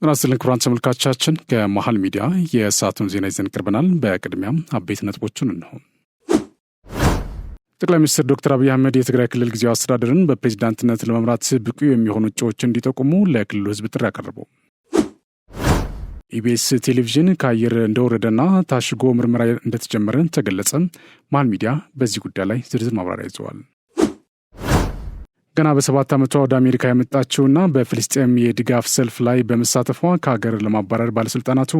ራስልን ክቡራን ተመልካቾቻችን ከመሃል ሚዲያ የሰዓቱን ዜና ይዘን ቀርበናል። በቅድሚያም አበይት ነጥቦቹን እንሆ። ጠቅላይ ሚኒስትር ዶክተር አብይ አህመድ የትግራይ ክልል ጊዜያዊ አስተዳደርን በፕሬዝዳንትነት ለመምራት ብቁ የሚሆኑ እጩዎች እንዲጠቁሙ ለክልሉ ሕዝብ ጥሪ አቀረቡ። ኢቢኤስ ቴሌቪዥን ከአየር እንደወረደና ታሽጎ ምርመራ እንደተጀመረ ተገለጸ። መሃል ሚዲያ በዚህ ጉዳይ ላይ ዝርዝር ማብራሪያ ይዘዋል። ገና በ7 ዓመቷ ወደ አሜሪካ የመጣችውና በፍልስጤም የድጋፍ ሰልፍ ላይ በመሳተፏ ከሀገር ለማባረር ባለስልጣናቱ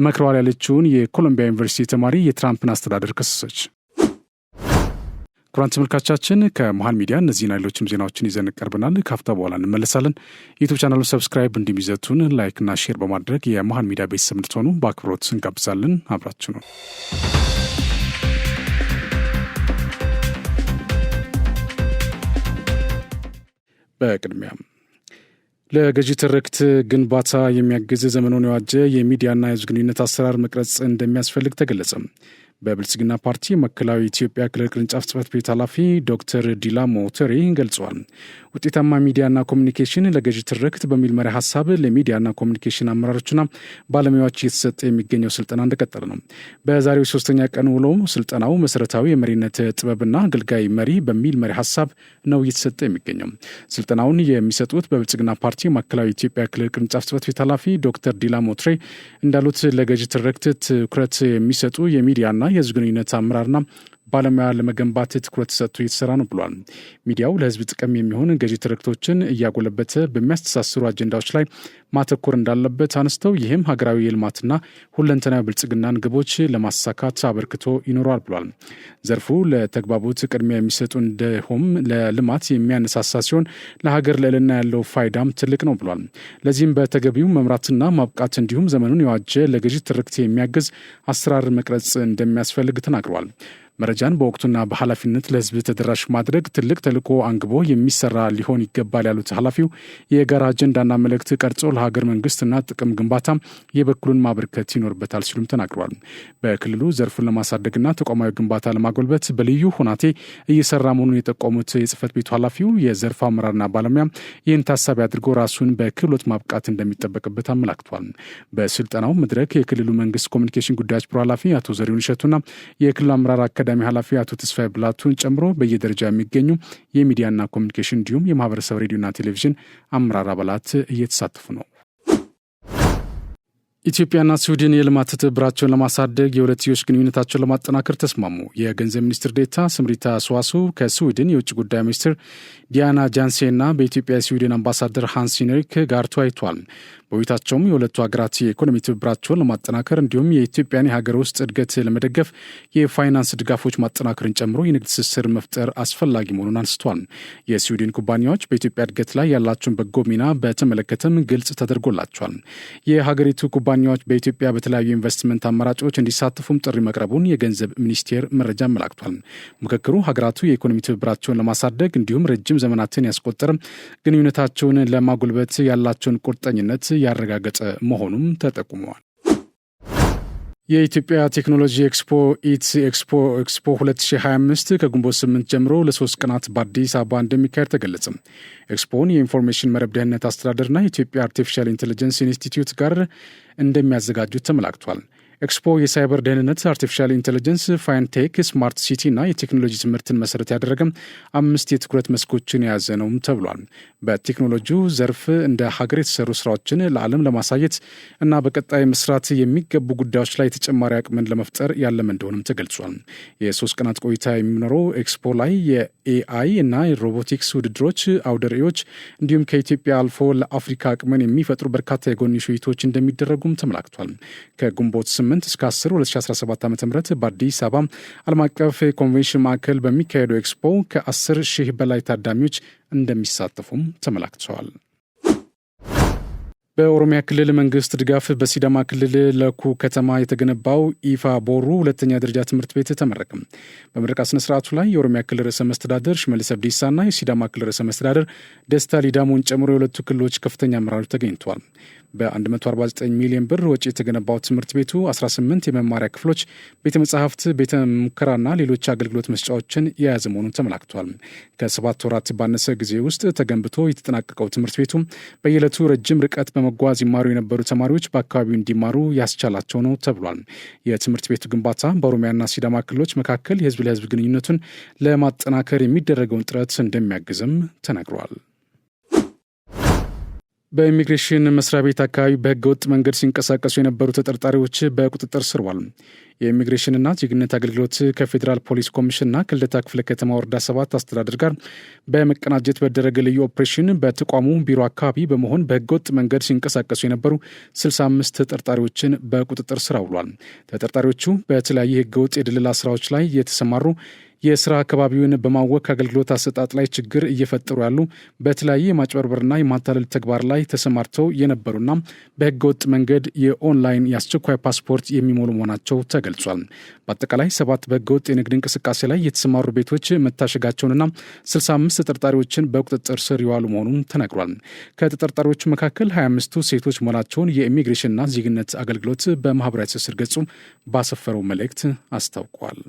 መክረዋል ያለችውን የኮሎምቢያ ዩኒቨርሲቲ ተማሪ የትራምፕን አስተዳደር ከሰሰች። ክቡራን ተመልካቾቻችን ከመሃል ሚዲያ እነዚህና ሌሎችም ዜናዎችን ይዘን ቀርበናል። ካፍታ በኋላ እንመለሳለን። ዩቱብ ቻናሉን ሰብስክራይብ እንዲሚዘቱን ላይክና ሼር በማድረግ የመሃል ሚዲያ ቤተሰብ እንድትሆኑ በአክብሮት እንጋብዛለን። አብራችሁ ነው። በቅድሚያ ለገዢ ትርክት ግንባታ የሚያግዝ ዘመኑን የዋጀ የሚዲያና የሕዝብ ግንኙነት አሰራር መቅረጽ እንደሚያስፈልግ ተገለጸ። በብልጽግና ፓርቲ ማዕከላዊ ኢትዮጵያ ክልል ቅርንጫፍ ጽሕፈት ቤት ኃላፊ ዶክተር ዲላሞ ቶሬ ገልጸዋል። ውጤታማ ሚዲያና ኮሚኒኬሽን ለገዢ ትርክት በሚል መሪ ሀሳብ ለሚዲያና ኮሚኒኬሽን አመራሮችና ባለሙያዎች እየተሰጠ የሚገኘው ስልጠና እንደቀጠለ ነው። በዛሬው 3ኛ ቀን ውሎ ስልጠናው መሰረታዊ የመሪነት ጥበብና አገልጋይ መሪ በሚል መሪ ሀሳብ ነው እየተሰጠ የሚገኘው። ስልጠናውን የሚሰጡት በብልጽግና ፓርቲ ማዕከላዊ ኢትዮጵያ ክልል ቅርንጫፍ ጽሕፈት ቤት ኃላፊ ዶክተር ዲላሞ ቶሬ እንዳሉት ለገዢ ትርክት ትኩረት የሚሰጡ የሚዲያና የሕዝብ ግንኙነት አመራርና ባለሙያ ለመገንባት ትኩረት ሰጥቶ እየተሰራ ነው ብሏል። ሚዲያው ለሕዝብ ጥቅም የሚሆን ገዢ ትርክቶችን እያጎለበተ በሚያስተሳስሩ አጀንዳዎች ላይ ማተኮር እንዳለበት አነስተው ይህም ሀገራዊ የልማትና ሁለንተናዊ ብልጽግናን ግቦች ለማሳካት አበርክቶ ይኖረዋል ብሏል። ዘርፉ ለተግባቦት ቅድሚያ የሚሰጡ እንዲሁም ለልማት የሚያነሳሳ ሲሆን ለሀገር ልዕልና ያለው ፋይዳም ትልቅ ነው ብሏል። ለዚህም በተገቢው መምራትና ማብቃት እንዲሁም ዘመኑን የዋጀ ለገዢ ትርክት የሚያግዝ አሰራር መቅረጽ እንደሚያስፈልግ ተናግረዋል። መረጃን በወቅቱና በኃላፊነት ለሕዝብ ተደራሽ ማድረግ ትልቅ ተልዕኮ አንግቦ የሚሰራ ሊሆን ይገባል ያሉት ኃላፊው የጋራ አጀንዳና መልእክት ቀርጾ ለሀገር መንግስትና ጥቅም ግንባታ የበኩሉን ማበርከት ይኖርበታል ሲሉም ተናግረዋል። በክልሉ ዘርፉን ለማሳደግና ተቋማዊ ግንባታ ለማጎልበት በልዩ ሁናቴ እየሰራ መሆኑን የጠቆሙት የጽህፈት ቤቱ ኃላፊው የዘርፉ አመራርና ባለሙያ ይህን ታሳቢ አድርጎ ራሱን በክህሎት ማብቃት እንደሚጠበቅበት አመላክቷል። በስልጠናው መድረክ የክልሉ መንግስት ኮሚኒኬሽን ጉዳዮች ቢሮ ኃላፊ አቶ ዘሪሁን እሸቱና የክልሉ አመራር አካዳሚ ኃላፊ አቶ ተስፋዬ ብላቱን ጨምሮ በየደረጃ የሚገኙ የሚዲያና ኮሚኒኬሽን እንዲሁም የማህበረሰብ ሬዲዮና ቴሌቪዥን አመራር አባላት እየተሳተፉ ነው። ኢትዮጵያና ስዊድን የልማት ትብብራቸውን ለማሳደግ የሁለትዮሽ ግንኙነታቸውን ለማጠናከር ተስማሙ። የገንዘብ ሚኒስትር ዴኤታ ስምሪታ ሰዋስው ከስዊድን የውጭ ጉዳይ ሚኒስትር ዲያና ጃንሴና በኢትዮጵያ የስዊድን አምባሳደር ሃንስ ሂነሪክ ጋር ተወያይተዋል። በውይይታቸውም የሁለቱ ሀገራት የኢኮኖሚ ትብብራቸውን ለማጠናከር እንዲሁም የኢትዮጵያን የሀገር ውስጥ እድገት ለመደገፍ የፋይናንስ ድጋፎች ማጠናከርን ጨምሮ የንግድ ትስስር መፍጠር አስፈላጊ መሆኑን አንስቷል። የስዊድን ኩባንያዎች በኢትዮጵያ እድገት ላይ ያላቸውን በጎ ሚና በተመለከተም ግልጽ ተደርጎላቸዋል። የሀገሪቱ ኩባንያዎች በኢትዮጵያ በተለያዩ ኢንቨስትመንት አማራጮች እንዲሳተፉም ጥሪ መቅረቡን የገንዘብ ሚኒስቴር መረጃ አመላክቷል። ምክክሩ ሀገራቱ የኢኮኖሚ ትብብራቸውን ለማሳደግ እንዲሁም ረጅም ዘመናትን ያስቆጠረ ግንኙነታቸውን ለማጎልበት ያላቸውን ቁርጠኝነት ያረጋገጠ መሆኑም ተጠቁመዋል። የኢትዮጵያ ቴክኖሎጂ ኤክስፖ ኢትስ ኤክስፖ 2025 ከግንቦት 8 ጀምሮ ለ3 ቀናት በአዲስ አበባ እንደሚካሄድ ተገለጸ። ኤክስፖን የኢንፎርሜሽን መረብ ደህንነት አስተዳደርና የኢትዮጵያ አርቲፊሻል ኢንቴሊጀንስ ኢንስቲትዩት ጋር እንደሚያዘጋጁት ተመላክቷል። ኤክስፖ የሳይበር ደህንነት፣ አርቲፊሻል ኢንቴሊጀንስ፣ ፋይንቴክ፣ ስማርት ሲቲ እና የቴክኖሎጂ ትምህርትን መሰረት ያደረገ 5 የትኩረት መስኮችን የያዘ ነውም ተብሏል። በቴክኖሎጂው ዘርፍ እንደ ሀገር የተሰሩ ስራዎችን ለዓለም ለማሳየት እና በቀጣይ መስራት የሚገቡ ጉዳዮች ላይ ተጨማሪ አቅምን ለመፍጠር ያለመ እንደሆነም ተገልጿል። የ3 ቀናት ቆይታ የሚኖረው ኤክስፖ ላይ የኤአይ እና የሮቦቲክስ ውድድሮች፣ አውደ ርዕዮች እንዲሁም ከኢትዮጵያ አልፎ ለአፍሪካ አቅምን የሚፈጥሩ በርካታ የጎንዮሽ ውይይቶች እንደሚደረጉም ተመላክቷል። ከግንቦት 8 እስከ 10 2017 ዓ.ም በአዲስ አበባ ዓለም አቀፍ ኮንቬንሽን ማዕከል በሚካሄደው ኤክስፖ ከ10 ሺህ በላይ ታዳሚዎች እንደሚሳተፉም ተመላክተዋል። በኦሮሚያ ክልል መንግስት ድጋፍ በሲዳማ ክልል ለኩ ከተማ የተገነባው ኢፋ ቦሩ ሁለተኛ ደረጃ ትምህርት ቤት ተመረቀ። በምረቃ ስነ ስርዓቱ ላይ የኦሮሚያ ክልል ርዕሰ መስተዳደር ሽመልስ አብዲሳና የሲዳማ ክልል ርዕሰ መስተዳደር ደስታ ሊዳሞን ጨምሮ የሁለቱ ክልሎች ከፍተኛ አመራሮች ተገኝተዋል። በ149 ሚሊዮን ብር ወጪ የተገነባው ትምህርት ቤቱ 18 የመማሪያ ክፍሎች፣ ቤተ መጻሕፍት፣ ቤተ ሙከራና ሌሎች አገልግሎት መስጫዎችን የያዘ መሆኑን ተመላክቷል። ከ7 ወራት ባነሰ ጊዜ ውስጥ ተገንብቶ የተጠናቀቀው ትምህርት ቤቱ በየዕለቱ ረጅም ርቀት በመጓዝ ይማሩ የነበሩ ተማሪዎች በአካባቢው እንዲማሩ ያስቻላቸው ነው ተብሏል። የትምህርት ቤቱ ግንባታ በኦሮሚያና ሲዳማ ክልሎች መካከል የህዝብ ለህዝብ ግንኙነቱን ለማጠናከር የሚደረገውን ጥረት እንደሚያግዝም ተነግሯል። በኢሚግሬሽን መስሪያ ቤት አካባቢ በህገ ወጥ መንገድ ሲንቀሳቀሱ የነበሩ ተጠርጣሪዎች በቁጥጥር ስር ዋሉ። የኢሚግሬሽንና ዜግነት አገልግሎት ከፌዴራል ፖሊስ ኮሚሽንና ከልደታ ክፍለ ከተማ ወረዳ 7 አስተዳደር ጋር በመቀናጀት በደረገ ልዩ ኦፕሬሽን በተቋሙ ቢሮ አካባቢ በመሆን በህገ ወጥ መንገድ ሲንቀሳቀሱ የነበሩ 65 ተጠርጣሪዎችን በቁጥጥር ስር አውሏል። ተጠርጣሪዎቹ በተለያዩ ህገ ወጥ የድለላ ስራዎች ላይ የተሰማሩ፣ የስራ አካባቢውን በማወክ አገልግሎት አሰጣጥ ላይ ችግር እየፈጠሩ ያሉ፣ በተለያየ የማጭበርበርና የማታለል ተግባር ላይ ተሰማርተው የነበሩና በህገወጥ መንገድ የኦንላይን የአስቸኳይ ፓስፖርት የሚሞሉ መሆናቸው ተገልጿል። በአጠቃላይ 7 በህገወጥ የንግድ እንቅስቃሴ ላይ የተሰማሩ ቤቶች መታሸጋቸውንና 65 ተጠርጣሪዎችን በቁጥጥር ስር የዋሉ መሆኑን ተነግሯል። ከተጠርጣሪዎቹ መካከል 25ቱ ሴቶች መሆናቸውን የኢሚግሬሽንና ዜግነት አገልግሎት በማህበራዊ ትስስር ገጹ ባሰፈረው መልእክት አስታውቋል።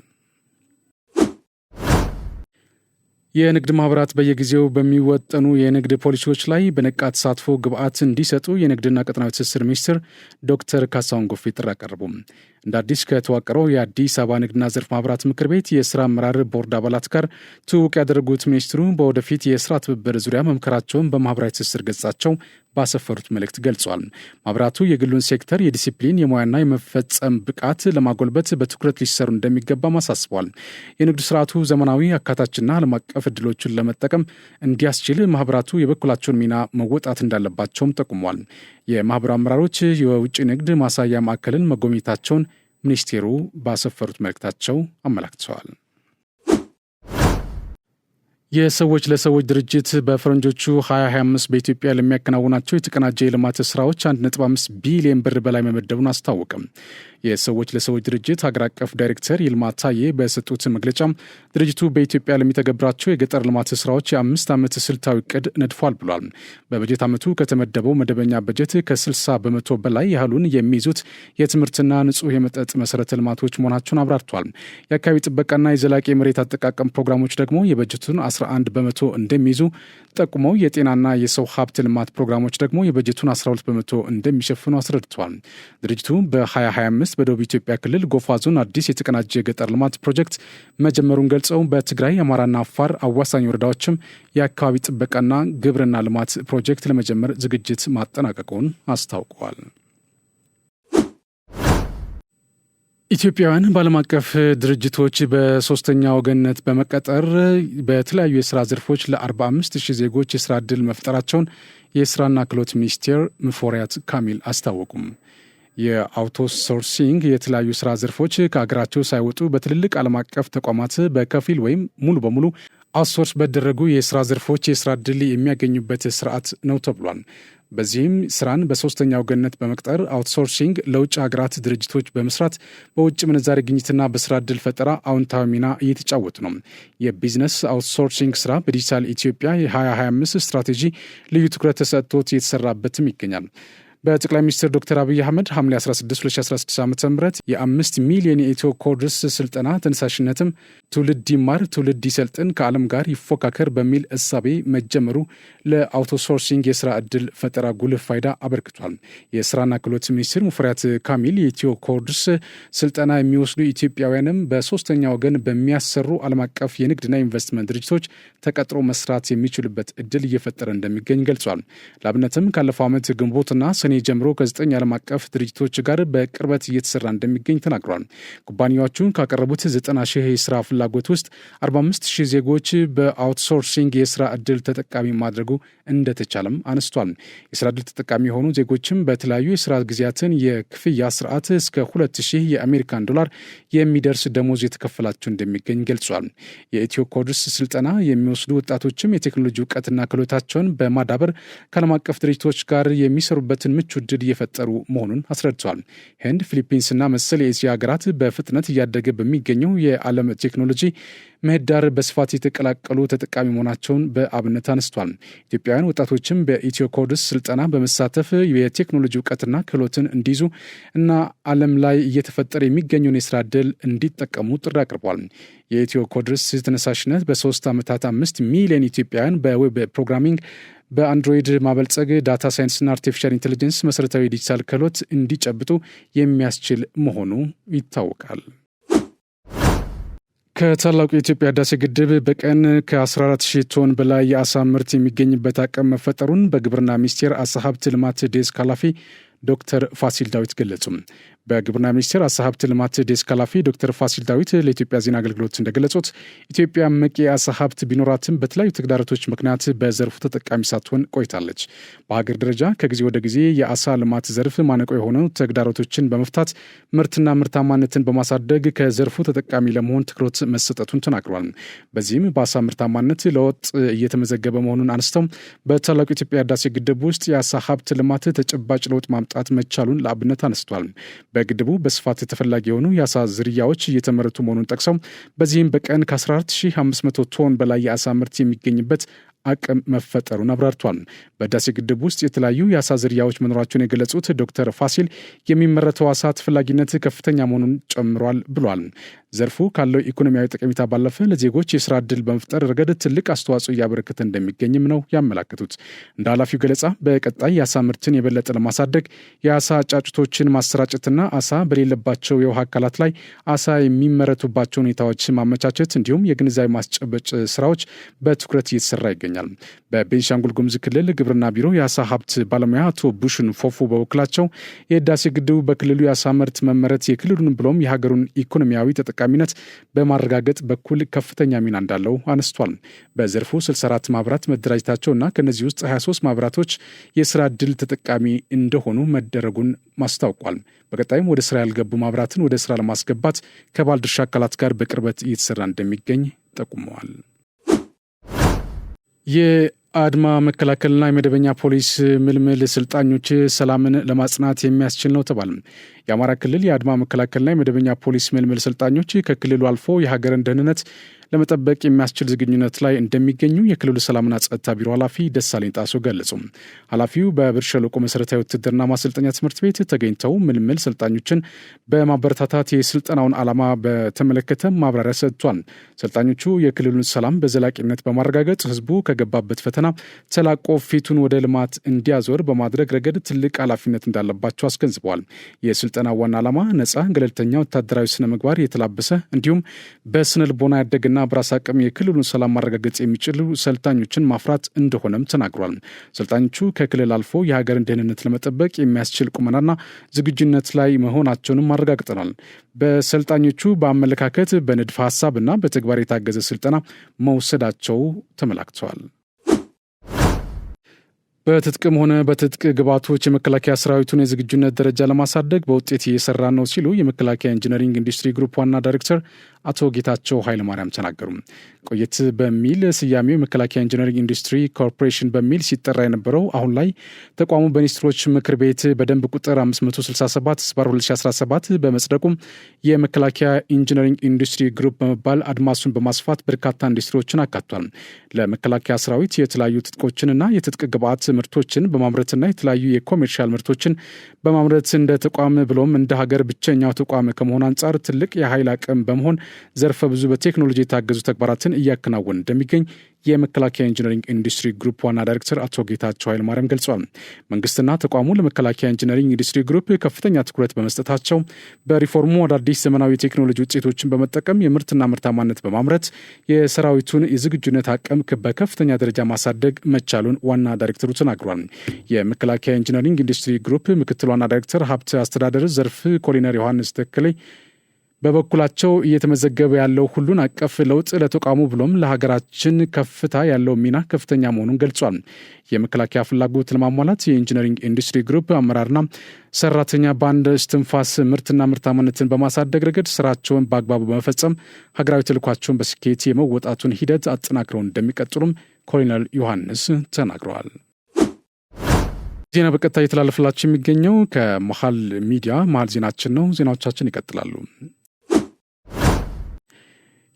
የንግድ ማህበራት በየጊዜው በሚወጠኑ የንግድ ፖሊሲዎች ላይ በነቃ ተሳትፎ ግብዓት እንዲሰጡ የንግድና ቀጠናዊ ትስስር ሚኒስትር ዶክተር ካሳሁን ጎፌ ጥሪ አቀረቡ። እንደ አዲስ ከተዋቀረው የአዲስ አበባ ንግድና ዘርፍ ማህበራት ምክር ቤት የስራ አመራር ቦርድ አባላት ጋር ትውውቅ ያደረጉት ሚኒስትሩ በወደፊት የስራ ትብብር ዙሪያ መምከራቸውን በማህበራዊ ትስስር ገጻቸው ባሰፈሩት መልእክት ገልጿል። ማህበራቱ የግሉን ሴክተር የዲሲፕሊን የሙያና የመፈጸም ብቃት ለማጎልበት በትኩረት ሊሰሩ እንደሚገባም አሳስቧል። የንግድ ስርዓቱ ዘመናዊ፣ አካታችና ዓለም አቀፍ እድሎችን ለመጠቀም እንዲያስችል ማህበራቱ የበኩላቸውን ሚና መወጣት እንዳለባቸውም ጠቁሟል። የማህበሩ አመራሮች የውጭ ንግድ ማሳያ ማዕከልን መጎብኘታቸውን ሚኒስቴሩ ባሰፈሩት መልእክታቸው አመላክተዋል። የሰዎች ለሰዎች ድርጅት በፈረንጆቹ 2025 በኢትዮጵያ ለሚያከናውናቸው የተቀናጀ የልማት ስራዎች 1.5 ቢሊዮን ብር በላይ መመደቡን አስታወቀም። የሰዎች ለሰዎች ድርጅት ሀገር አቀፍ ዳይሬክተር ይልማ ታዬ በሰጡት መግለጫ ድርጅቱ በኢትዮጵያ ለሚተገብራቸው የገጠር ልማት ስራዎች የ5 ዓመት ስልታዊ እቅድ ነድፏል ብሏል። በበጀት ዓመቱ ከተመደበው መደበኛ በጀት ከ60 በመቶ በላይ ያህሉን የሚይዙት የትምህርትና ንጹህ የመጠጥ መሰረተ ልማቶች መሆናቸውን አብራርቷል። የአካባቢ ጥበቃና የዘላቂ የመሬት አጠቃቀም ፕሮግራሞች ደግሞ የበጀቱን 11 በመቶ እንደሚይዙ ጠቁመው የጤናና የሰው ሀብት ልማት ፕሮግራሞች ደግሞ የበጀቱን 12 በመቶ እንደሚሸፍኑ አስረድተዋል። ድርጅቱ በ2025 በደቡብ ኢትዮጵያ ክልል ጎፋ ዞን አዲስ የተቀናጀ የገጠር ልማት ፕሮጀክት መጀመሩን ገልጸው በትግራይ፣ አማራና አፋር አዋሳኝ ወረዳዎችም የአካባቢ ጥበቃና ግብርና ልማት ፕሮጀክት ለመጀመር ዝግጅት ማጠናቀቁን አስታውቀዋል። ኢትዮጵያውያን በዓለም አቀፍ ድርጅቶች በሶስተኛ ወገንነት በመቀጠር በተለያዩ የስራ ዘርፎች ለ45,000 ዜጎች የስራ ዕድል መፍጠራቸውን የስራና ክህሎት ሚኒስቴር ሙፈሪያት ካሚል አስታወቁም። የአውቶሶርሲንግ የተለያዩ ስራ ዘርፎች ከሀገራቸው ሳይወጡ በትልልቅ ዓለም አቀፍ ተቋማት በከፊል ወይም ሙሉ በሙሉ አውትሶርስ በደረጉ የስራ ዘርፎች የስራ ዕድል የሚያገኙበት ስርዓት ነው ተብሏል። በዚህም ስራን በሶስተኛ ወገንነት በመቅጠር አውትሶርሲንግ ለውጭ ሀገራት ድርጅቶች በመስራት በውጭ ምንዛሪ ግኝትና በስራ ዕድል ፈጠራ አዎንታዊ ሚና እየተጫወቱ ነው። የቢዝነስ አውትሶርሲንግ ስራ በዲጂታል ኢትዮጵያ የ2025 ስትራቴጂ ልዩ ትኩረት ተሰጥቶት እየተሰራበትም ይገኛል። በጠቅላይ ሚኒስትር ዶክተር አብይ አህመድ ሐምሌ 16 2016 ዓ ም የ5 ሚሊዮን የኢትዮ ኮድርስ ስልጠና ተነሳሽነትም ትውልድ ይማር ትውልድ ይሰልጥን ከዓለም ጋር ይፎካከር በሚል እሳቤ መጀመሩ ለአውቶሶርሲንግ የስራ ዕድል ፈጠራ ጉልህ ፋይዳ አበርክቷል። የስራና ክህሎት ሚኒስትር ሙፈሪያት ካሚል የኢትዮ ኮድርስ ስልጠና የሚወስዱ ኢትዮጵያውያንም በሶስተኛ ወገን በሚያሰሩ ዓለም አቀፍ የንግድና ኢንቨስትመንት ድርጅቶች ተቀጥሮ መስራት የሚችሉበት ዕድል እየፈጠረ እንደሚገኝ ገልጿል። ለአብነትም ካለፈው ዓመት ግንቦትና ሰኔ ጀምሮ ከ9 ዓለም አቀፍ ድርጅቶች ጋር በቅርበት እየተሰራ እንደሚገኝ ተናግሯል። ኩባንያዎቹ ካቀረቡት 90,000 የስራ ፍላጎት ውስጥ 45,000 ዜጎች በአውትሶርሲንግ የስራ ዕድል ተጠቃሚ ማድረጉ እንደተቻለም አነስቷል። የስራ ዕድል ተጠቃሚ የሆኑ ዜጎችም በተለያዩ የስራ ጊዜያትን የክፍያ ስርዓት እስከ $2,000 የአሜሪካን ዶላር የሚደርስ ደሞዝ የተከፈላቸው እንደሚገኝ ገልጿል። የኢትዮ ኮድርስ ስልጠና የሚወስዱ ወጣቶችም የቴክኖሎጂ እውቀትና ክህሎታቸውን በማዳበር ከዓለም አቀፍ ድርጅቶች ጋር የሚሰሩበትን ምቹ ዕድል እየፈጠሩ መሆኑን አስረድተዋል። ህንድ፣ ፊሊፒንስና መሰል የኤስያ ሀገራት በፍጥነት እያደገ በሚገኘው የዓለም ቴክኖሎጂ ምህዳር በስፋት የተቀላቀሉ ተጠቃሚ መሆናቸውን በአብነት አነስቷል። ኢትዮጵያውያን ወጣቶችም በኢትዮ ኮድስ ስልጠና በመሳተፍ የቴክኖሎጂ እውቀትና ክህሎትን እንዲይዙ እና ዓለም ላይ እየተፈጠረ የሚገኘውን የስራ ዕድል እንዲጠቀሙ ጥሪ አቅርቧል። የኢትዮ ኮድስ ተነሳሽነት በ3 ዓመታት 5 ሚሊዮን ኢትዮጵያውያን በዌብ ፕሮግራሚንግ፣ በአንድሮይድ ማበልጸግ፣ ዳታ ሳይንስና አርቲፊሻል ኢንቴሊጀንስ መሠረታዊ ዲጂታል ክህሎት እንዲጨብጡ የሚያስችል መሆኑ ይታወቃል። ከታላቁ የኢትዮጵያ ህዳሴ ግድብ በቀን ከ14,000 ቶን በላይ የአሳ ምርት የሚገኝበት አቅም መፈጠሩን በግብርና ሚኒስቴር አሳ ሀብት ልማት ዴስክ ኃላፊ ዶክተር ፋሲል ዳዊት ገለጹ። በግብርና ሚኒስቴር አሳ ሀብት ልማት ዴስክ ኃላፊ ዶክተር ፋሲል ዳዊት ለኢትዮጵያ ዜና አገልግሎት እንደገለጹት ኢትዮጵያ እምቅ የአሳ ሀብት ቢኖራትም በተለያዩ ተግዳሮቶች ምክንያት በዘርፉ ተጠቃሚ ሳትሆን ቆይታለች። በሀገር ደረጃ ከጊዜ ወደ ጊዜ የአሳ ልማት ዘርፍ ማነቆ የሆኑ ተግዳሮቶችን በመፍታት ምርትና ምርታማነትን በማሳደግ ከዘርፉ ተጠቃሚ ለመሆን ትኩረት መሰጠቱን ተናግሯል። በዚህም በአሳ ምርታማነት ለውጥ እየተመዘገበ መሆኑን አንስተው በታላቁ የኢትዮጵያ ህዳሴ ግድብ ውስጥ የአሳ ሀብት ልማት ተጨባጭ ለውጥ ማምጣት መቻሉን ለአብነት አነስቷል። በግድቡ በስፋት ተፈላጊ የሆኑ የአሳ ዝርያዎች እየተመረቱ መሆኑን ጠቅሰው በዚህም በቀን ከ14,500 ቶን በላይ የአሳ ምርት የሚገኝበት አቅም መፈጠሩን አብራርቷል። በህዳሴ ግድብ ውስጥ የተለያዩ የአሳ ዝርያዎች መኖራቸውን የገለጹት ዶክተር ፋሲል የሚመረተው አሳ ተፈላጊነት ከፍተኛ መሆኑን ጨምሯል ብሏል። ዘርፉ ካለው ኢኮኖሚያዊ ጠቀሜታ ባለፈ ለዜጎች የስራ ዕድል በመፍጠር ረገድ ትልቅ አስተዋጽኦ እያበረከተ እንደሚገኝም ነው ያመላከቱት። እንደ ኃላፊው ገለጻ በቀጣይ የአሳ ምርትን የበለጠ ለማሳደግ የአሳ ጫጩቶችን ማሰራጨትና አሳ በሌለባቸው የውሃ አካላት ላይ አሳ የሚመረቱባቸው ሁኔታዎች ማመቻቸት እንዲሁም የግንዛቤ ማስጨበጭ ስራዎች በትኩረት እየተሰራ ይገኛል። በቤንሻንጉል ጉሙዝ ክልል ግብርና ቢሮ የአሳ ሀብት ባለሙያ አቶ ቡሽን ፎፉ በበኩላቸው የህዳሴ ግድቡ በክልሉ የአሳ ምርት መመረት የክልሉን ብሎም የሀገሩን ኢኮኖሚያዊ ተጠቃሚነት በማረጋገጥ በኩል ከፍተኛ ሚና እንዳለው አነስቷል። በዘርፉ 64 ማህበራት መደራጀታቸውና ከነዚህ ውስጥ 23 ማህበራቶች የስራ ዕድል ተጠቃሚ እንደሆኑ መደረጉን ማስታውቋል። በቀጣይም ወደ ስራ ያልገቡ ማህበራትን ወደ ስራ ለማስገባት ከባለድርሻ አካላት ጋር በቅርበት እየተሰራ እንደሚገኝ ጠቁመዋል። የአድማ መከላከልና የመደበኛ ፖሊስ ምልምል ስልጣኞች ሰላምን ለማጽናት የሚያስችል ነው ተባለ። የአማራ ክልል የአድማ መከላከልና የመደበኛ ፖሊስ ምልምል ስልጣኞች ከክልሉ አልፎ የሀገርን ደህንነት ለመጠበቅ የሚያስችል ዝግጁነት ላይ እንደሚገኙ የክልሉ ሰላምና ጸጥታ ቢሮ ኃላፊ ደሳለኝ ጣሶ ገለጹ። ኃላፊው በብር ሸለቆ መሰረታዊ ውትድርና ማሰልጠኛ ትምህርት ቤት ተገኝተው ምልምል ሰልጣኞችን በማበረታታት የስልጠናውን ዓላማ በተመለከተ ማብራሪያ ሰጥቷል። ሰልጣኞቹ የክልሉን ሰላም በዘላቂነት በማረጋገጥ ህዝቡ ከገባበት ፈተና ተላቆ ፊቱን ወደ ልማት እንዲያዞር በማድረግ ረገድ ትልቅ ኃላፊነት እንዳለባቸው አስገንዝበዋል። የስልጠናው ዋና ዓላማ ነጻ፣ ገለልተኛ ወታደራዊ ስነ ምግባር የተላበሰ እንዲሁም በስነ ልቦና ያደገና በራስ አቅም የክልሉን ሰላም ማረጋገጥ የሚችሉ ሰልጣኞችን ማፍራት እንደሆነም ተናግሯል። ሰልጣኞቹ ከክልል አልፎ የሀገርን ደህንነት ለመጠበቅ የሚያስችል ቁመናና ዝግጁነት ላይ መሆናቸውንም አረጋግጠናል። በሰልጣኞቹ በአመለካከት በንድፈ ሀሳብና በተግባር የታገዘ ስልጠና መውሰዳቸው ተመላክተዋል። በትጥቅም ሆነ በትጥቅ ግብዓቶች የመከላከያ ሰራዊቱን የዝግጁነት ደረጃ ለማሳደግ በውጤት እየሰራ ነው ሲሉ የመከላከያ ኢንጂነሪንግ ኢንዱስትሪ ግሩፕ ዋና ዳይሬክተር አቶ ጌታቸው ኃይለማርያም ተናገሩ። ቆየት በሚል ስያሜው የመከላከያ ኢንጂነሪንግ ኢንዱስትሪ ኮርፖሬሽን በሚል ሲጠራ የነበረው አሁን ላይ ተቋሙ በሚኒስትሮች ምክር ቤት በደንብ ቁጥር 567/2017 በመጽደቁም የመከላከያ ኢንጂነሪንግ ኢንዱስትሪ ግሩፕ በመባል አድማሱን በማስፋት በርካታ ኢንዱስትሪዎችን አካቷል። ለመከላከያ ሰራዊት የተለያዩ ትጥቆችንና የትጥቅ ግብዓት ምርቶችን በማምረትና የተለያዩ የኮሜርሻል ምርቶችን በማምረት እንደ ተቋም ብሎም እንደ ሀገር ብቸኛው ተቋም ከመሆን አንጻር ትልቅ የኃይል አቅም በመሆን ዘርፈ ብዙ በቴክኖሎጂ የታገዙ ተግባራትን እያከናወነ እንደሚገኝ የመከላከያ ኢንጂነሪንግ ኢንዱስትሪ ግሩፕ ዋና ዳይሬክተር አቶ ጌታቸው ኃይለማርያም ገልጿል። መንግስትና ተቋሙ ለመከላከያ ኢንጂነሪንግ ኢንዱስትሪ ግሩፕ ከፍተኛ ትኩረት በመስጠታቸው በሪፎርሙ አዳዲስ ዘመናዊ ቴክኖሎጂ ውጤቶችን በመጠቀም የምርትና ምርታማነት በማምረት የሰራዊቱን የዝግጁነት አቅም በከፍተኛ ደረጃ ማሳደግ መቻሉን ዋና ዳይሬክተሩ ተናግሯል። የመከላከያ ኢንጂነሪንግ ኢንዱስትሪ ግሩፕ ምክትል ዋና ዳይሬክተር ሀብት አስተዳደር ዘርፍ ኮሎኔል ዮሐንስ ተከለ በበኩላቸው እየተመዘገበ ያለው ሁሉን አቀፍ ለውጥ ለተቋሙ ብሎም ለሀገራችን ከፍታ ያለው ሚና ከፍተኛ መሆኑን ገልጿል። የመከላከያ ፍላጎት ለማሟላት የኢንጂነሪንግ ኢንዱስትሪ ግሩፕ አመራርና ሰራተኛ በአንድ እስትንፋስ ምርትና ምርታማነትን በማሳደግ ረገድ ስራቸውን በአግባቡ በመፈጸም ሀገራዊ ተልዕኳቸውን በስኬት የመወጣቱን ሂደት አጠናክረው እንደሚቀጥሉም ኮሎኔል ዮሐንስ ተናግረዋል። ዜና በቀጣይ የተላለፈላችሁ የሚገኘው ከመሃል ሚዲያ መሃል ዜናችን ነው። ዜናዎቻችን ይቀጥላሉ።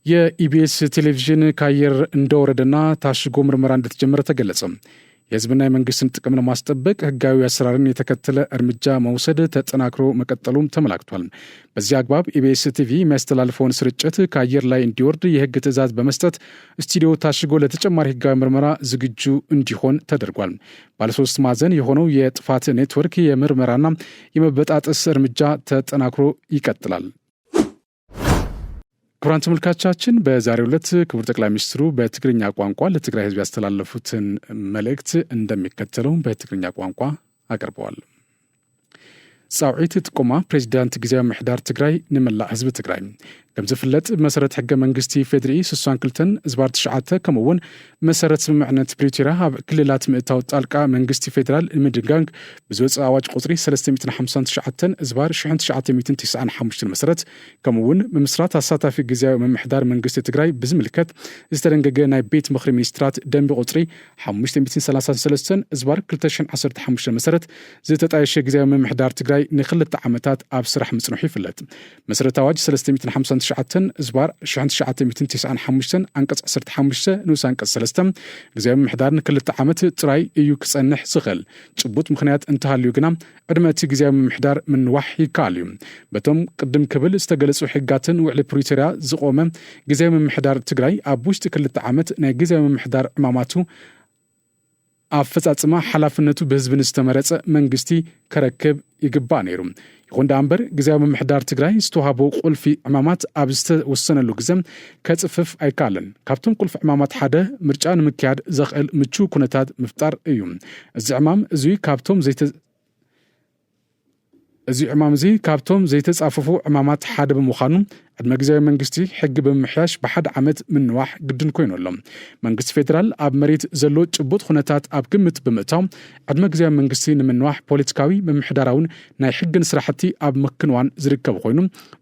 የኢቢኤስ ቴሌቪዥን ከአየር እንደወረደና ታሽጎ ምርመራ እንደተጀመረ ተገለጸ። የህዝብና የመንግስትን ጥቅም ለማስጠበቅ ህጋዊ አሰራርን የተከተለ እርምጃ መውሰድ ተጠናክሮ መቀጠሉም ተመላክቷል። በዚህ አግባብ ኢቢኤስ ቲቪ የሚያስተላልፈውን ስርጭት ከአየር ላይ እንዲወርድ የህግ ትዕዛዝ በመስጠት ስቱዲዮ ታሽጎ ለተጨማሪ ህጋዊ ምርመራ ዝግጁ እንዲሆን ተደርጓል። ባለሶስት ማዕዘን የሆነው የጥፋት ኔትወርክ የምርመራና የመበጣጠስ እርምጃ ተጠናክሮ ይቀጥላል። ክቡራን ተመልካቾቻችን በዛሬው ዕለት ክቡር ጠቅላይ ሚኒስትሩ በትግርኛ ቋንቋ ለትግራይ ህዝብ ያስተላለፉትን መልእክት እንደሚከተለው በትግርኛ ቋንቋ አቀርበዋል። ጻውዒት ጥቆማ ፕሬዚዳንት ጊዜያዊ ምሕዳር ትግራይ ንመላእ ህዝቢ ትግራይ ከም ዝፍለጥ መሰረት ሕገ መንግስቲ ፌድሪ 62/9 ከምኡውን መሰረት ስምምዕነት ፕሪቶሪያ ኣብ ክልላት ምእታው ጣልቃ መንግስቲ ፌደራል ንምድንጋግ ብዝወፅእ ኣዋጅ ቁፅሪ 359/1995 መሰረት ከምኡውን ብምስራት ኣሳታፊ ጊዜያዊ ምምሕዳር መንግስቲ ትግራይ ብዝምልከት ዝተደንገገ ናይ ቤት ምክሪ ሚኒስትራት ደንቢ ቁፅሪ 533/2015 መሰረት ዝተጣየሸ ጊዜያዊ ምምሕዳር ትግራይ ንክልተ ዓመታት ኣብ ስራሕ ምጽንሑ ይፍለጥ። መሰረት ኣዋጅ 359/1995 አንቀጽ 15 ንኡስ አንቀጽ 3 ጊዜያዊ ምምሕዳር ንክልተ ዓመት ጥራይ እዩ ክጸንሕ ዝኽእል ጭቡጥ ምክንያት እንተሃልዩ ግና ቅድመ እቲ ጊዜያዊ ምምሕዳር ምንዋሕ ይከኣል እዩ። በቶም ቅድም ክብል ዝተገለጹ ሕግጋትን ውዕሊ ፕሪቶሪያ ዝቆመ ጊዜያዊ ምምሕዳር ትግራይ ኣብ ውሽጢ ክልተ ዓመት ናይ ጊዜያዊ ምምሕዳር ዕማማቱ አፈጻጽማ ኃላፊነቱ በህዝብ ዝተመረጸ መንግስቲ ከረክብ ይግባእ ነይሩ። ይኹን እምበር ጊዜያዊ ምምሕዳር ትግራይ ዝተዋህቦ ቁልፊ ዕማማት ኣብ ዝተወሰነሉ ግዜ ከጽፍፍ አይካለን። ካብቶም ቁልፊ ዕማማት ሓደ ምርጫ ንምክያድ ዘኽእል ምቹው ኩነታት ምፍጣር እዩ። እዚ ዕማም እዚ ካብቶም ዘይተጻፈፉ ዕማማት ሓደ ብምዃኑ ዕድመ ጊዜያዊ መንግስቲ ሕጊ ብምሕያሽ ብሓደ ዓመት ምንዋሕ ግድን ኮይኑ ኣሎ። መንግስቲ ፌደራል ኣብ መሬት ዘሎ ጭቡጥ ኩነታት ኣብ ግምት ብምእታው ዕድመ ጊዜያዊ መንግስቲ ንምንዋሕ ፖለቲካዊ ምምሕዳራውን ናይ ሕግን ስራሕቲ ኣብ ምክንዋን ዝርከብ ኮይኑ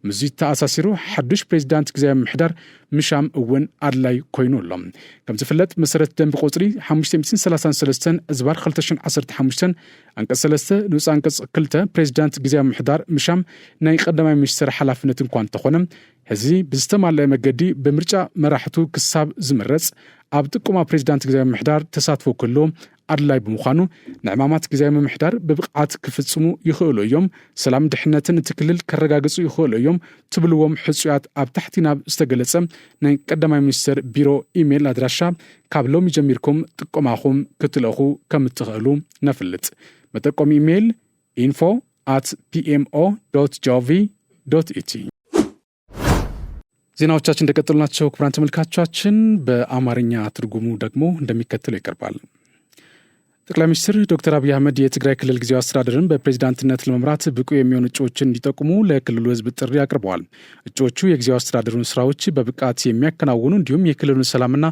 ምዚ ተኣሳሲሩ ሓዱሽ ፕሬዚዳንት ጊዜያዊ ምምሕዳር ምሻም እውን ኣድላይ ኮይኑ ኣሎ። ከም ዝፍለጥ መሰረት ደንቢ ቁፅሪ 533/2015 አንቀጽ 3 ንኡስ አንቀጽ 2 ፕሬዚዳንት ጊዜያዊ ምምሕዳር ምሻም ናይ ቀዳማይ ሚኒስትር ሓላፍነት እንኳን ተኾነ ሕዚ ብዝተማለአ መገዲ ብምርጫ መራሕቱ ክሳብ ዝምረጽ ኣብ ጥቁማ ፕሬዚዳንት ጊዜያዊ ምምሕዳር ተሳትፎ ከሎ ኣድላይ ብምዃኑ ንዕማማት ጊዜያዊ ምምሕዳር ብብቕዓት ክፍጽሙ ይኽእሉ እዮም፣ ሰላም ድሕነትን እቲ ክልል ከረጋግጹ ይኽእሉ እዮም ትብልዎም ሕጹያት ኣብ ታሕቲ ናብ ዝተገለጸ ናይ ቀዳማይ ሚኒስትር ቢሮ ኢሜይል ኣድራሻ ካብ ሎሚ ጀሚርኩም ጥቆማኹም ክትልእኹ ከም እትኽእሉ ነፍልጥ። መጠቆሚ ኢሜይል info@pmo.gov.et። ዜናዎቻችን እንደቀጠሉ ናቸው። ክቡራን ተመልካቾቻችን በአማርኛ ትርጉሙ ደግሞ እንደሚከተለው ይቀርባል። ጠቅላይ ሚኒስትር ዶክተር አብይ አህመድ የትግራይ ክልል ጊዜያዊ አስተዳደርን በፕሬዝዳንትነት ለመምራት ብቁ የሚሆኑ እጩዎችን እንዲጠቁሙ ለክልሉ ህዝብ ጥሪ አቅርበዋል። እጩዎቹ የጊዜያዊ አስተዳደሩን ስራዎች በብቃት የሚያከናውኑ እንዲሁም የክልሉን ሰላምና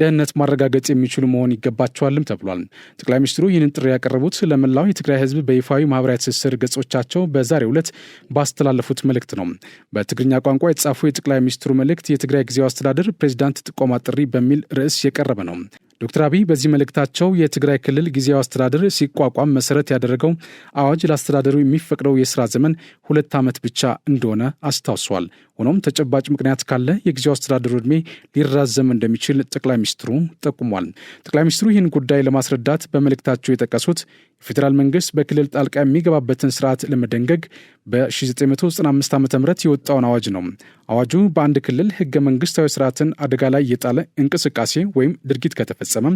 ደህንነት ማረጋገጥ የሚችሉ መሆን ይገባቸዋልም ተብሏል። ጠቅላይ ሚኒስትሩ ይህንን ጥሪ ያቀረቡት ለመላው የትግራይ ህዝብ በይፋዊ ማህበራዊ ትስስር ገጾቻቸው በዛሬው ዕለት ባስተላለፉት መልእክት ነው። በትግርኛ ቋንቋ የተጻፉ የጠቅላይ ሚኒስትሩ መልእክት የትግራይ ጊዜያዊ አስተዳደር ፕሬዝዳንት ጥቆማ ጥሪ በሚል ርዕስ የቀረበ ነው። ዶክተር አብይ በዚህ መልእክታቸው የትግራይ ክልል ጊዜያዊ አስተዳደር ሲቋቋም መሰረት ያደረገው አዋጅ ለአስተዳደሩ የሚፈቅደው የሥራ ዘመን 2 ዓመት ብቻ እንደሆነ አስታውሷል። ሆኖም ተጨባጭ ምክንያት ካለ የጊዜያዊ አስተዳደሩ ዕድሜ ሊራዘም እንደሚችል ጠቅላይ ሚኒስትሩ ጠቁሟል። ጠቅላይ ሚኒስትሩ ይህን ጉዳይ ለማስረዳት በመልእክታቸው የጠቀሱት የፌዴራል መንግስት በክልል ጣልቃ የሚገባበትን ስርዓት ለመደንገግ በ1995 ዓ.ም የወጣውን አዋጅ ነው። አዋጁ በአንድ ክልል ህገ መንግስታዊ ስርዓትን አደጋ ላይ የጣለ እንቅስቃሴ ወይም ድርጊት ከተፈጸመ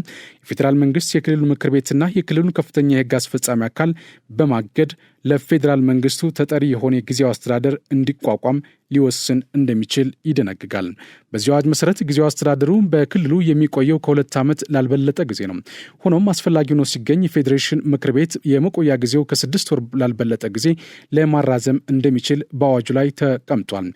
የፌዴራል መንግስት የክልሉ ምክር ቤትና የክልሉን ከፍተኛ የህግ አስፈጻሚ አካል በማገድ ለፌዴራል መንግስቱ ተጠሪ የሆነ የጊዜያዊ አስተዳደር እንዲቋቋም ሊወስን እንደሚችል ይደነግጋል። በዚህ አዋጅ መሰረት ጊዜያዊ አስተዳደሩ በክልሉ የሚቆየው ከ2 ዓመት ላልበለጠ ጊዜ ነው። ሆኖም አስፈላጊ ሆኖ ሲገኝ የፌዴሬሽን ምክር ቤት የመቆያ ጊዜው ከ6 ወር ላልበለጠ ጊዜ ለማራዘም እንደሚችል በአዋጁ ላይ ተቀምጧል።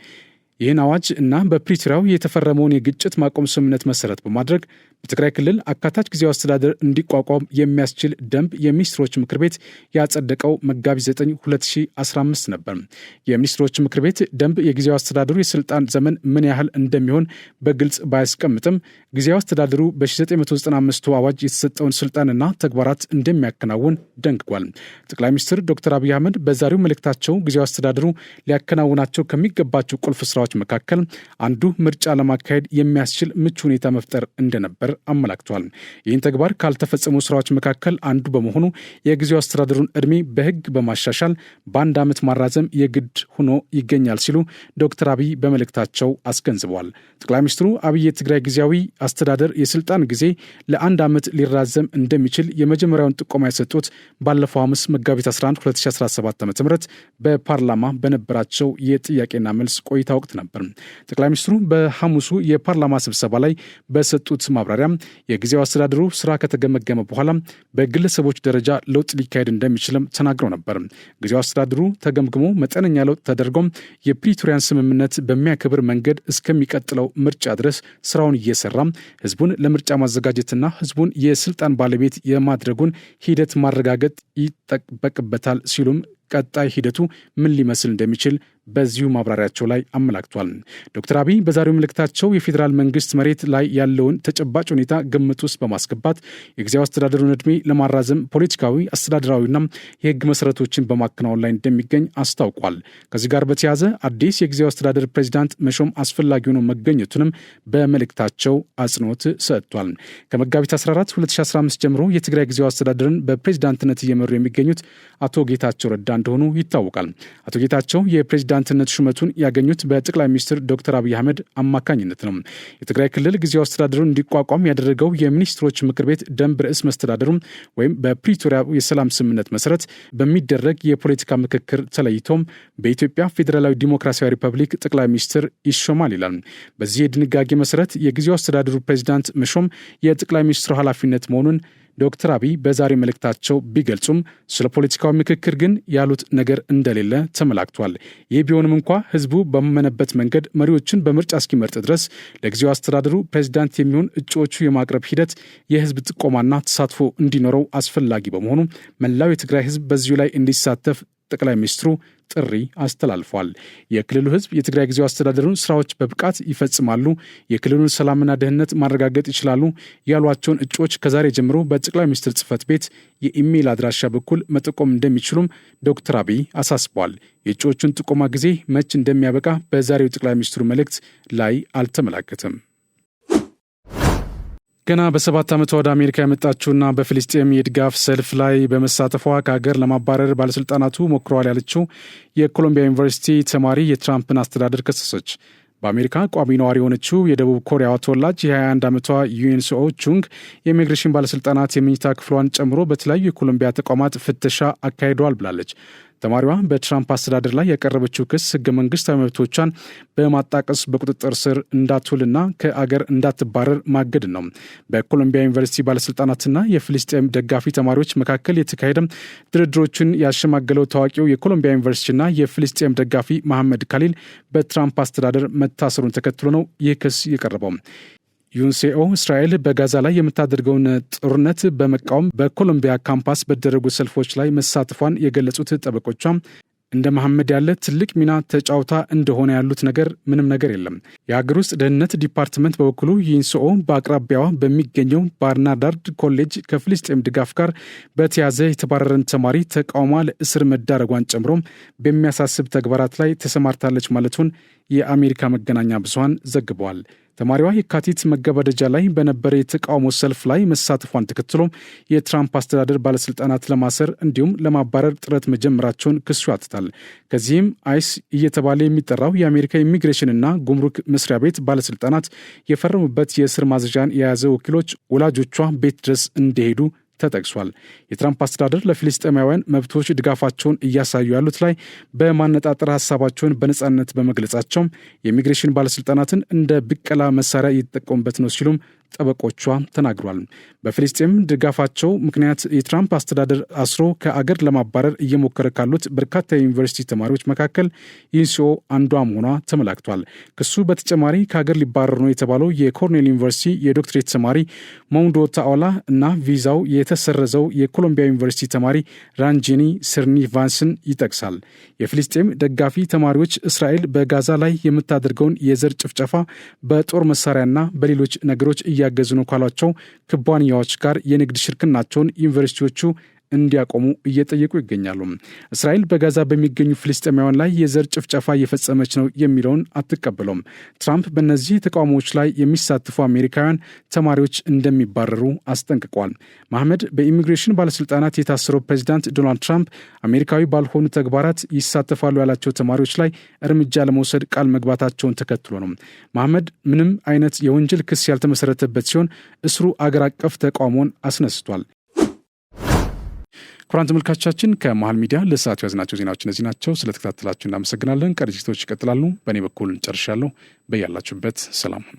ይህን አዋጅ እና በፕሪቶሪያው የተፈረመውን የግጭት ማቆም ስምምነት መሰረት በማድረግ በትግራይ ክልል አካታች ጊዜያዊ አስተዳደር እንዲቋቋም የሚያስችል ደንብ የሚኒስትሮች ምክር ቤት ያጸደቀው መጋቢት 9 2015 ነበር። የሚኒስትሮች ምክር ቤት ደንብ የጊዜያዊ አስተዳደሩ የስልጣን ዘመን ምን ያህል እንደሚሆን በግልጽ ባያስቀምጥም ጊዜያዊ አስተዳደሩ በ1995 አዋጅ የተሰጠውን ስልጣንና ተግባራት እንደሚያከናውን ደንግጓል። ጠቅላይ ሚኒስትር ዶክተር አብይ አህመድ በዛሬው መልእክታቸው ጊዜያዊ አስተዳደሩ ሊያከናውናቸው ከሚገባቸው ቁልፍ ስራዎች መካከል አንዱ ምርጫ ለማካሄድ የሚያስችል ምቹ ሁኔታ መፍጠር እንደነበር አመላክተዋል። ይህን ተግባር ካልተፈጸሙ ስራዎች መካከል አንዱ በመሆኑ የጊዜያዊ አስተዳደሩን ዕድሜ በሕግ በማሻሻል በአንድ ዓመት ማራዘም የግድ ሆኖ ይገኛል ሲሉ ዶክተር አብይ በመልእክታቸው አስገንዝበዋል። ጠቅላይ ሚኒስትሩ አብይ የትግራይ ጊዜያዊ አስተዳደር የስልጣን ጊዜ ለአንድ ዓመት ሊራዘም እንደሚችል የመጀመሪያውን ጥቆማ የሰጡት ባለፈው ሐሙስ መጋቢት 11 2017 ዓ.ም በፓርላማ በነበራቸው የጥያቄና መልስ ቆይታ ወቅት ነበር። ጠቅላይ ሚኒስትሩ በሐሙሱ የፓርላማ ስብሰባ ላይ በሰጡት ማብራሪያ የጊዜያዊ አስተዳደሩ ስራ ከተገመገመ በኋላ በግለሰቦች ደረጃ ለውጥ ሊካሄድ እንደሚችልም ተናግረው ነበር። ጊዜያዊ አስተዳደሩ ተገምግሞ መጠነኛ ለውጥ ተደርጎም የፕሪቶሪያን ስምምነት በሚያከብር መንገድ እስከሚቀጥለው ምርጫ ድረስ ስራውን እየሰራ ህዝቡን ለምርጫ ማዘጋጀትና ህዝቡን የስልጣን ባለቤት የማድረጉን ሂደት ማረጋገጥ ይጠበቅበታል ሲሉም ቀጣይ ሂደቱ ምን ሊመስል እንደሚችል በዚሁ ማብራሪያቸው ላይ አመላክቷል። ዶክተር አብይ በዛሬው መልእክታቸው የፌዴራል መንግስት መሬት ላይ ያለውን ተጨባጭ ሁኔታ ግምት ውስጥ በማስገባት የጊዜያዊ አስተዳደሩን ዕድሜ ለማራዘም ፖለቲካዊ፣ አስተዳደራዊና የህግ መሰረቶችን በማከናወን ላይ እንደሚገኝ አስታውቋል። ከዚህ ጋር በተያያዘ አዲስ የጊዜያዊ አስተዳደር ፕሬዚዳንት መሾም አስፈላጊ ሆኖ መገኘቱንም በመልእክታቸው አጽንኦት ሰጥቷል። ከመጋቢት 14 2015 ጀምሮ የትግራይ ጊዜያዊ አስተዳደርን በፕሬዚዳንትነት እየመሩ የሚገኙት አቶ ጌታቸው ረዳ እንደሆኑ ይታወቃል። አቶ ጌታቸው የፕሬዚዳንትነት ሹመቱን ያገኙት በጠቅላይ ሚኒስትር ዶክተር አብይ አህመድ አማካኝነት ነው። የትግራይ ክልል ጊዜያዊ አስተዳደሩን እንዲቋቋም ያደረገው የሚኒስትሮች ምክር ቤት ደንብ ርዕስ መስተዳደሩ ወይም በፕሪቶሪያ የሰላም ስምምነት መሰረት በሚደረግ የፖለቲካ ምክክር ተለይቶም በኢትዮጵያ ፌዴራላዊ ዲሞክራሲያዊ ሪፐብሊክ ጠቅላይ ሚኒስትር ይሾማል ይላል። በዚህ የድንጋጌ መሰረት የጊዜያዊ አስተዳደሩ ፕሬዚዳንት መሾም የጠቅላይ ሚኒስትሩ ኃላፊነት መሆኑን ዶክተር አብይ በዛሬ መልእክታቸው ቢገልጹም ስለ ፖለቲካዊ ምክክር ግን ያሉት ነገር እንደሌለ ተመላክቷል። ይህ ቢሆንም እንኳ ህዝቡ በመመነበት መንገድ መሪዎችን በምርጫ እስኪመርጥ ድረስ ለጊዜያዊ አስተዳደሩ ፕሬዚዳንት የሚሆን እጩዎቹ የማቅረብ ሂደት የህዝብ ጥቆማና ተሳትፎ እንዲኖረው አስፈላጊ በመሆኑ መላው የትግራይ ህዝብ በዚሁ ላይ እንዲሳተፍ ጠቅላይ ሚኒስትሩ ጥሪ አስተላልፏል። የክልሉ ህዝብ የትግራይ ጊዜያዊ አስተዳደሩን ስራዎች በብቃት ይፈጽማሉ፣ የክልሉን ሰላምና ደህንነት ማረጋገጥ ይችላሉ ያሏቸውን እጩዎች ከዛሬ ጀምሮ በጠቅላይ ሚኒስትር ጽህፈት ቤት የኢሜይል አድራሻ በኩል መጠቆም እንደሚችሉም ዶክተር አብይ አሳስበዋል። የእጩዎቹን ጥቆማ ጊዜ መች እንደሚያበቃ በዛሬው ጠቅላይ ሚኒስትሩ መልእክት ላይ አልተመላከተም። ገና በ7 ዓመቷ ወደ አሜሪካ የመጣችውና በፍልስጤም የድጋፍ ሰልፍ ላይ በመሳተፏ ከሀገር ለማባረር ባለሥልጣናቱ ሞክረዋል ያለችው የኮሎምቢያ ዩኒቨርሲቲ ተማሪ የትራምፕን አስተዳደር ከሰሰች። በአሜሪካ ቋሚ ነዋሪ የሆነችው የደቡብ ኮሪያዋ ተወላጅ የ21 ዓመቷ ዩንሶ ቹንግ የኢሚግሬሽን ባለሥልጣናት የመኝታ ክፍሏን ጨምሮ በተለያዩ የኮሎምቢያ ተቋማት ፍተሻ አካሂደዋል ብላለች። ተማሪዋ በትራምፕ አስተዳደር ላይ ያቀረበችው ክስ ህገ መንግስታዊ መብቶቿን በማጣቀስ በቁጥጥር ስር እንዳትውልና ከአገር እንዳትባረር ማገድ ነው። በኮሎምቢያ ዩኒቨርሲቲ ባለስልጣናትና የፍልስጤም ደጋፊ ተማሪዎች መካከል የተካሄደ ድርድሮችን ያሸማገለው ታዋቂው የኮሎምቢያ ዩኒቨርሲቲና የፍልስጤም ደጋፊ መሐመድ ካሊል በትራምፕ አስተዳደር መታሰሩን ተከትሎ ነው ይህ ክስ የቀረበው። ዩንሴኦ እስራኤል በጋዛ ላይ የምታደርገውን ጦርነት በመቃወም በኮሎምቢያ ካምፓስ በተደረጉ ሰልፎች ላይ መሳተፏን የገለጹት ጠበቆቿ እንደ መሐመድ ያለ ትልቅ ሚና ተጫውታ እንደሆነ ያሉት ነገር ምንም ነገር የለም። የሀገር ውስጥ ደህንነት ዲፓርትመንት በበኩሉ ዩንሴኦ በአቅራቢያዋ በሚገኘው ባርናርድ ኮሌጅ ከፍልስጤም ድጋፍ ጋር በተያዘ የተባረረን ተማሪ ተቃውሟ ለእስር መዳረጓን ጨምሮ በሚያሳስብ ተግባራት ላይ ተሰማርታለች ማለቱን የአሜሪካ መገናኛ ብዙሃን ዘግበዋል። ተማሪዋ የካቲት መገባደጃ ላይ በነበረ የተቃውሞ ሰልፍ ላይ መሳተፏን ተከትሎ የትራምፕ አስተዳደር ባለስልጣናት ለማሰር እንዲሁም ለማባረር ጥረት መጀመራቸውን ክሱ ያትታል። ከዚህም አይስ እየተባለ የሚጠራው የአሜሪካ ኢሚግሬሽንና ጉምሩክ መስሪያ ቤት ባለስልጣናት የፈረሙበት የእስር ማዘዣን የያዘ ወኪሎች ወላጆቿ ቤት ድረስ እንደሄዱ ተጠቅሷል። የትራምፕ አስተዳደር ለፊልስጤማውያን መብቶች ድጋፋቸውን እያሳዩ ያሉት ላይ በማነጣጠር ሀሳባቸውን በነጻነት በመግለጻቸው የኢሚግሬሽን ባለስልጣናትን እንደ ብቀላ መሳሪያ እየተጠቀሙበት ነው ሲሉም ጠበቆቿ ተናግሯል። በፊልስጤም ድጋፋቸው ምክንያት የትራምፕ አስተዳደር አስሮ ከአገር ለማባረር እየሞከረ ካሉት በርካታ የዩኒቨርሲቲ ተማሪዎች መካከል ዩንሴኦ አንዷ መሆኗ ተመላክቷል። ክሱ በተጨማሪ ከአገር ሊባረሩ ነው የተባለው የኮርኔል ዩኒቨርሲቲ የዶክትሬት ተማሪ ሞንዶ ታኦላ እና ቪዛው የተሰረዘው የኮሎምቢያ ዩኒቨርሲቲ ተማሪ ራንጄኒ ስርኒቫንስን ይጠቅሳል። የፊልስጤም ደጋፊ ተማሪዎች እስራኤል በጋዛ ላይ የምታደርገውን የዘር ጭፍጨፋ በጦር መሳሪያና በሌሎች ነገሮች እያገዙ ነው ካሏቸው ኩባንያዎች ጋር የንግድ ሽርክናቸውን ዩኒቨርሲቲዎቹ እንዲያቆሙ እየጠየቁ ይገኛሉ። እስራኤል በጋዛ በሚገኙ ፍልስጤማውያን ላይ የዘር ጭፍጨፋ እየፈጸመች ነው የሚለውን አትቀበለውም። ትራምፕ በእነዚህ ተቃውሞዎች ላይ የሚሳተፉ አሜሪካውያን ተማሪዎች እንደሚባረሩ አስጠንቅቋል። መሐመድ በኢሚግሬሽን ባለስልጣናት የታሰረው ፕሬዚዳንት ዶናልድ ትራምፕ አሜሪካዊ ባልሆኑ ተግባራት ይሳተፋሉ ያላቸው ተማሪዎች ላይ እርምጃ ለመውሰድ ቃል መግባታቸውን ተከትሎ ነው። መሐመድ ምንም አይነት የወንጀል ክስ ያልተመሰረተበት ሲሆን እስሩ አገር አቀፍ ተቃውሞን አስነስቷል። ክቡራን ተመልካቾቻችን ከመሃል ሚዲያ ለሰዓቱ ያዝናቸው ዜናዎች እነዚህ ናቸው። ስለተከታተላችሁ እናመሰግናለን። ቀሪ ዝግጅቶች ይቀጥላሉ። በእኔ በኩል ጨርሻለሁ። በያላችሁበት ሰላም ሁኑ።